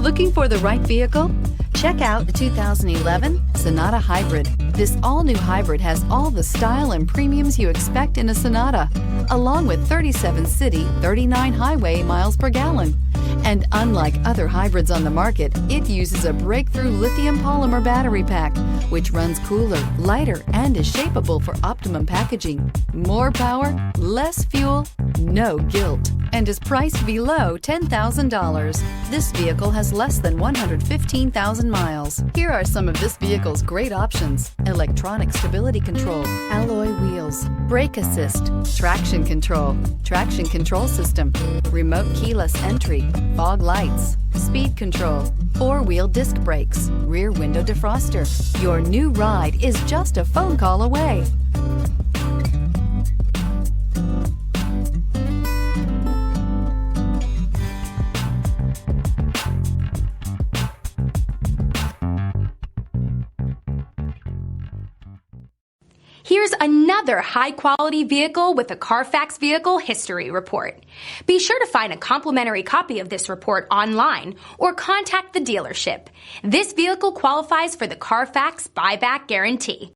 Looking for the right vehicle? Check out the 2011 Sonata Hybrid. This all-new hybrid has all the style and premiums you expect in a Sonata, along with 37 city, 39 highway miles per gallon. And unlike other hybrids on the market, it uses a breakthrough lithium polymer battery pack, which runs cooler, lighter, and is shapeable for optimum packaging. More power, less fuel, no guilt, and is priced below $10,000. This vehicle has less than 115,000 miles. Here are some of this vehicle's great options: electronic stability control, alloy wheels, brake assist, traction control system, remote keyless entry, fog lights, speed control, four-wheel disc brakes, rear window defroster. Your new ride is just a phone call away. Here's another high-quality vehicle with a Carfax Vehicle History Report. Be sure to find a complimentary copy of this report online or contact the dealership. This vehicle qualifies for the Carfax Buyback Guarantee.